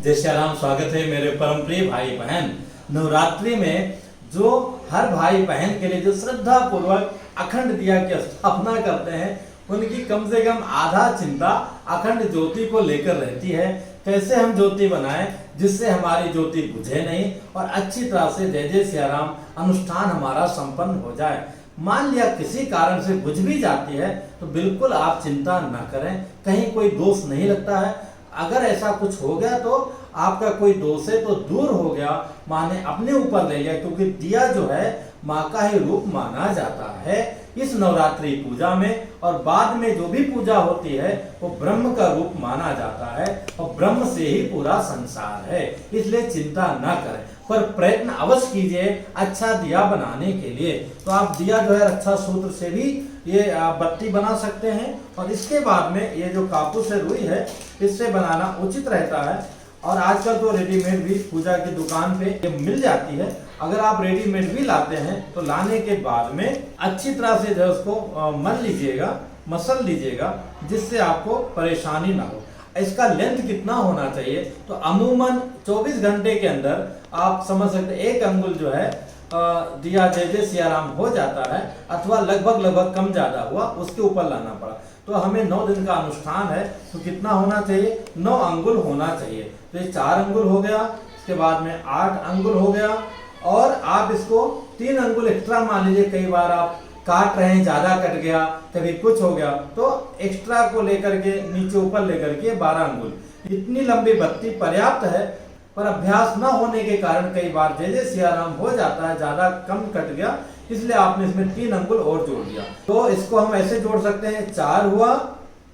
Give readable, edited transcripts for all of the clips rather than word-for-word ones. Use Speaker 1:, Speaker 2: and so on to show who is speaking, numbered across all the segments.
Speaker 1: जय श्री राम। स्वागत है मेरे परम प्रिय भाई बहन। नवरात्रि में जो हर भाई बहन के लिए जो श्रद्धा पूर्वक अखंड दिया की स्थापना करते हैं, उनकी कम से कम आधा चिंता अखंड ज्योति को लेकर रहती है। कैसे हम ज्योति बनाएं जिससे हमारी ज्योति बुझे नहीं और अच्छी तरह से जय जय सिया राम अनुष्ठान हमारा संपन्न हो जाए। मान लिया किसी कारण से बुझ भी जाती है तो बिल्कुल आप चिंता न करें, कहीं कोई दोष नहीं लगता है। अगर ऐसा कुछ हो गया तो आपका कोई दोष है तो दूर हो गया, माँ ने अपने ऊपर ले लिया, क्योंकि दिया जो है माँ का ही रूप माना जाता है इस नवरात्रि पूजा में। और बाद में जो भी पूजा होती है वो ब्रह्म का रूप माना जाता है और ब्रह्म से ही पूरा संसार है, इसलिए चिंता ना करें, पर प्रयत्न अवश्य कीजिए अच्छा दिया बनाने के लिए। तो आप दिया जो है रक्षा सूत्र से भी ये बत्ती बना सकते हैं और इसके बाद में ये जो कापूस से रुई है इससे बनाना उचित रहता है। और आजकल तो रेडीमेड भी पूजा की दुकान पे ये मिल जाती है। अगर आप रेडीमेड भी लाते हैं तो लाने के बाद में अच्छी तरह से जो उसको मल लीजिएगा, मसल लीजिएगा, जिससे आपको परेशानी ना हो। इसका लेंथ कितना होना चाहिए तो अमूमन 24 घंटे के अंदर आप समझ सकते 1 अंगुल जो है दिया जय जय सिया राम हो जाता है, अथवा लगभग कम ज्यादा हुआ उसके ऊपर लाना पड़ा। तो हमें 9 दिन का अनुष्ठान है तो कितना होना चाहिए, 9 अंगुल होना चाहिए। तो ये 4 अंगुल हो गया, इसके बाद में 8 अंगुल हो गया और आप इसको 3 अंगुल एक्स्ट्रा मान लीजिए। कई बार आप काट रहे हैं, ज्यादा कट गया, कभी कुछ हो गया तो एक्स्ट्रा को लेकर के नीचे ऊपर लेकर के 12 अंगुल। इतनी लंबी बत्ती पर्याप्त है, पर अभ्यास न होने के कारण कई बार जय जय सिया राम हो जाता है, ज्यादा कम कट गया, इसलिए आपने इसमें 3 अंगुल और जोड़ दिया। तो इसको हम ऐसे जोड़ सकते हैं, 4 हुआ,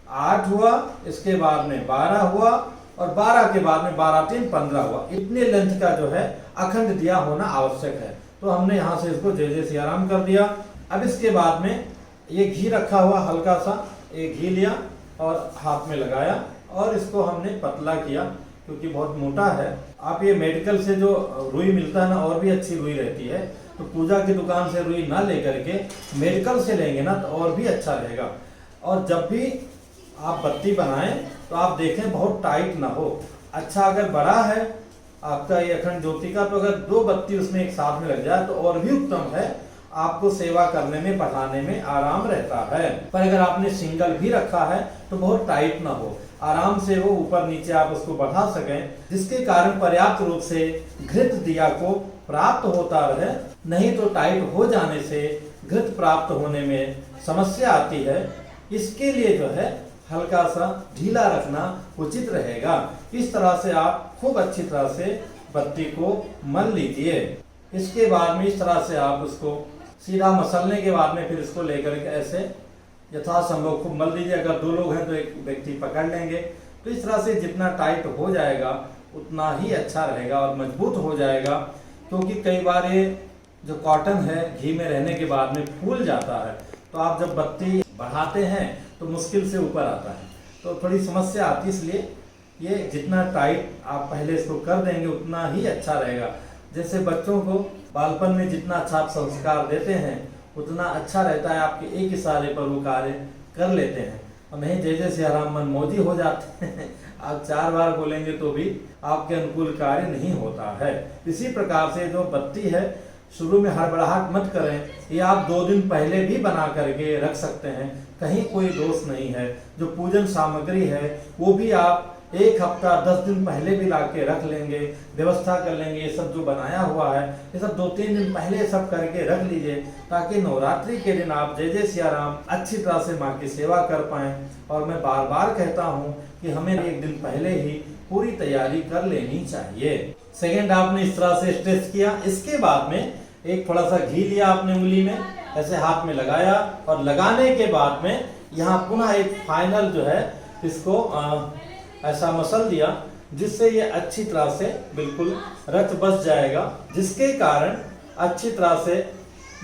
Speaker 1: 8 हुआ, इसके बाद में 12 हुआ और 12 के बाद में 12 3 15 हुआ। इतने लेंथ का जो है अखंड दिया होना आवश्यक है। तो हमने यहाँ से इसको जय जय सिया राम कर दिया। अब इसके बाद में ये घी रखा हुआ, हल्का सा ये घी लिया और हाथ में लगाया और इसको हमने पतला किया, क्योंकि बहुत मोटा है। आप ये मेडिकल से जो रुई मिलता है ना, और भी अच्छी रुई रहती है, तो पूजा की दुकान से रुई ना लेकर के मेडिकल से लेंगे ना तो और भी अच्छा रहेगा। और जब भी आप बत्ती बनाएं तो आप देखें बहुत टाइट ना हो। अच्छा अगर बड़ा है आपका ये अखंड ज्योति का, तो अगर 2 बत्ती उसमें एक साथ में लग जाए तो और भी उत्तम है, आपको सेवा करने में बढ़ाने में आराम रहता है। पर अगर आपने सिंगल भी रखा है तो बहुत टाइट ना हो, आराम से वो ऊपर नीचे आप उसको बढ़ा सकें, जिसके कारण पर्याप्त रूप से घृत दिया को प्राप्त होता रहे। नहीं तो टाइट हो जाने से घृत प्राप्त होने में समस्या आती है। इसके लिए जो है हल्का सा ढीला रखना उचित रहेगा। इस तरह से आप खूब अच्छी तरह से बत्ती को मल लीजिए। इसके बाद में इस तरह से आप उसको सीधा मसलने के बाद में फिर इसको लेकर के ऐसे यथासंभव खूब मल दीजिए। अगर 2 लोग हैं तो एक व्यक्ति पकड़ लेंगे। तो इस तरह से जितना टाइट हो जाएगा उतना ही अच्छा रहेगा और मजबूत हो जाएगा, क्योंकि कई बार ये जो कॉटन है घी में रहने के बाद में फूल जाता है, तो आप जब बत्ती बढ़ाते हैं तो मुश्किल से ऊपर आता है, तो थोड़ी समस्या आती है। इसलिए ये जितना टाइट आप पहले इसको कर देंगे उतना ही अच्छा रहेगा। जैसे बच्चों को बालपन में जितना अच्छा आप संस्कार देते हैं उतना अच्छा रहता है, आपके एक इशारे पर वो कार्य कर लेते हैं। और नहीं जय जय सिया राम मन मौजी हो जाते हैं, आप 4 बार बोलेंगे तो भी आपके अनुकूल कार्य नहीं होता है। इसी प्रकार से जो बत्ती है शुरू में हड़बड़ाहट मत करें, ये आप 2 दिन पहले भी बना करके रख सकते हैं, कहीं कोई दोष नहीं है। जो पूजन सामग्री है वो भी आप 1 हफ्ता 10 दिन पहले भी ला के रख लेंगे, व्यवस्था कर लेंगे। ये सब जो बनाया हुआ है ये सब 2-3 दिन पहले सब करके रख लीजिए, ताकि नवरात्रि के दिन आप जय जय सिया राम अच्छी तरह से माँ की सेवा कर पाएं। और मैं बार बार कहता हूँ कि हमें 1 दिन पहले ही पूरी तैयारी कर लेनी चाहिए। सेकेंड, आपने इस तरह से स्ट्रेच किया। इसके बाद में एक थोड़ा सा घी लिया आपने उंगली में, ऐसे हाथ में लगाया और लगाने के बाद में यहाँ पुनः एक फाइनल जो है इसको ऐसा मसल दिया, जिससे ये अच्छी तरह से बिल्कुल रच बस जाएगा, जिसके कारण अच्छी तरह से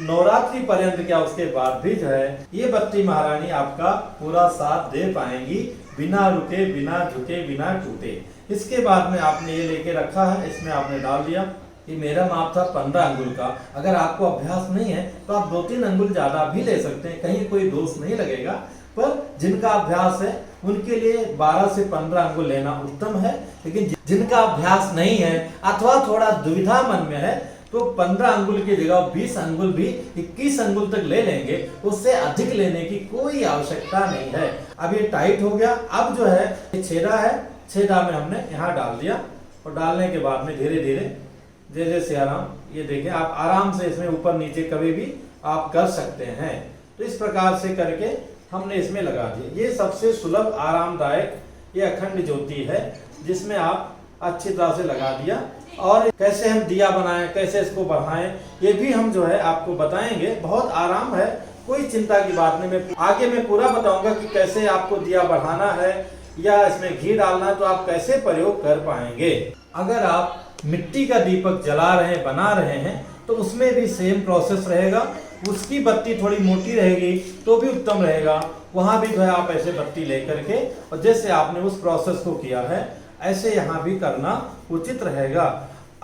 Speaker 1: नवरात्रि पर्यंत क्या उसके बाद भी जो है ये बत्ती महारानी आपका पूरा साथ दे पाएंगी, बिना रुके, बिना झुके, बिना टूटे। इसके बाद में आपने ये लेके रखा है, इसमें आपने डाल दिया। ये मेरा माप था 15 अंगुल का। अगर आपको अभ्यास नहीं है तो आप 2-3 अंगुल ज्यादा भी ले सकते हैं, कहीं कोई दोष नहीं लगेगा। पर जिनका अभ्यास है उनके लिए 12 से 15 अंगुल लेना उत्तम है। लेकिन जिनका अभ्यास नहीं है अथवा थोड़ा दुविधा मन में है तो 15 अंगुल की जगह 20 अंगुल भी 21 अंगुल तक ले लेंगे, उससे अधिक लेने की कोई आवश्यकता नहीं है। अब ये टाइट हो गया। अब जो है ये छेदा है, छेदा में हमने यहाँ डाल दिया और डालने के बाद में धीरे धीरे जय जय सिया राम, ये देखें आप आराम से इसमें ऊपर नीचे कभी भी आप कर सकते हैं। तो इस प्रकार से करके हमने इसमें लगा दिया। ये सबसे सुलभ आरामदायक ये अखंड ज्योति है जिसमें आप अच्छी तरह से लगा दिया। और कैसे हम दिया बनाएं, कैसे इसको बढ़ाएं, ये भी हम जो है आपको बताएंगे। बहुत आराम है, कोई चिंता की बात नहीं। मैं आगे मैं पूरा बताऊंगा कि कैसे आपको दिया बढ़ाना है या इसमें घी डालना है तो आप कैसे प्रयोग कर पाएंगे। अगर आप मिट्टी का दीपक जला रहे हैं, बना रहे हैं, तो उसमें भी सेम प्रोसेस रहेगा। उसकी बत्ती थोड़ी मोटी रहेगी तो भी उत्तम रहेगा। वहां भी जो है आप ऐसे बत्ती लेकर के और जैसे आपने उस प्रोसेस को किया है ऐसे यहाँ भी करना उचित रहेगा।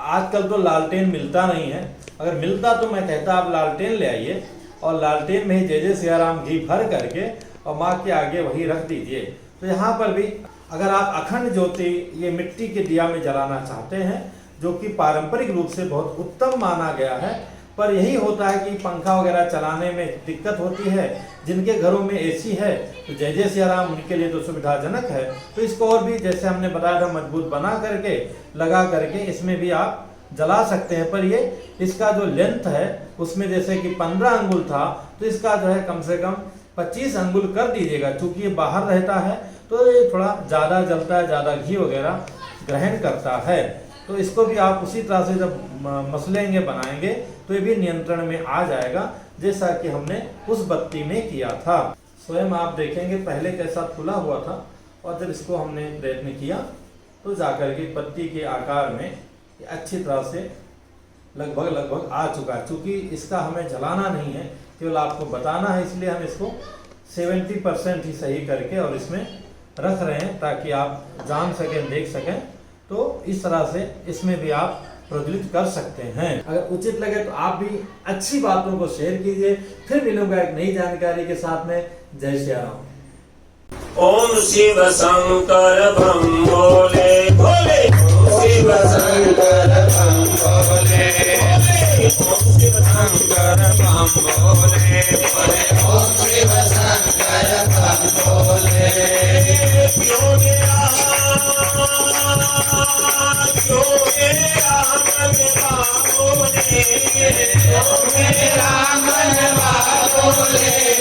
Speaker 1: आजकल तो लालटेन मिलता नहीं है, अगर मिलता तो मैं कहता आप लालटेन ले आइए और लालटेन में ही जय जय सिया राम घी भर करके और माँ के आगे वही रख दीजिए। तो यहाँ पर भी अगर आप अखंड ज्योति ये मिट्टी के दिया में जलाना चाहते हैं, जो कि पारंपरिक रूप से बहुत उत्तम माना गया है, पर यही होता है कि पंखा वगैरह चलाने में दिक्कत होती है। जिनके घरों में एसी है तो जय जय सिया राम उनके लिए तो सुविधाजनक है। तो इसको और भी जैसे हमने बताया था मजबूत बना करके लगा करके इसमें भी आप जला सकते हैं। पर ये इसका जो लेंथ है उसमें जैसे कि 15 अंगुल था तो इसका जो है कम से कम 25 अंगुल कर दीजिएगा। चूंकि ये बाहर रहता है तो ये थोड़ा ज़्यादा जलता है, ज़्यादा घी वगैरह ग्रहण करता है। तो इसको भी आप उसी तरह से जब मसलेंगे बनाएंगे तो ये भी नियंत्रण में आ जाएगा जैसा कि हमने उस बत्ती में किया था। स्वयं आप देखेंगे पहले कैसा खुला हुआ था और जब इसको हमने प्रयत्न किया तो जाकर के बत्ती के आकार में अच्छी तरह से लगभग आ चुका है। चूँकि इसका हमें जलाना नहीं है, केवल आपको बताना है, इसलिए हम इसको 70% ही सही करके और इसमें रख रहे हैं ताकि आप जान सकें, देख सकें। तो इस तरह से इसमें भी आप प्रज्वलित कर सकते हैं। अगर उचित लगे तो आप भी अच्छी बातों को शेयर कीजिए। फिर मिलूंगा एक नई जानकारी के साथ में। जय श्री राम।
Speaker 2: ओम शिव शंकर बम भोले भोले, ओम शिव शंकर बम भोले, ओम शिव शंकर बम भोले भोले, ओम शिव शंकर बम भोले। क्यों राम बोले,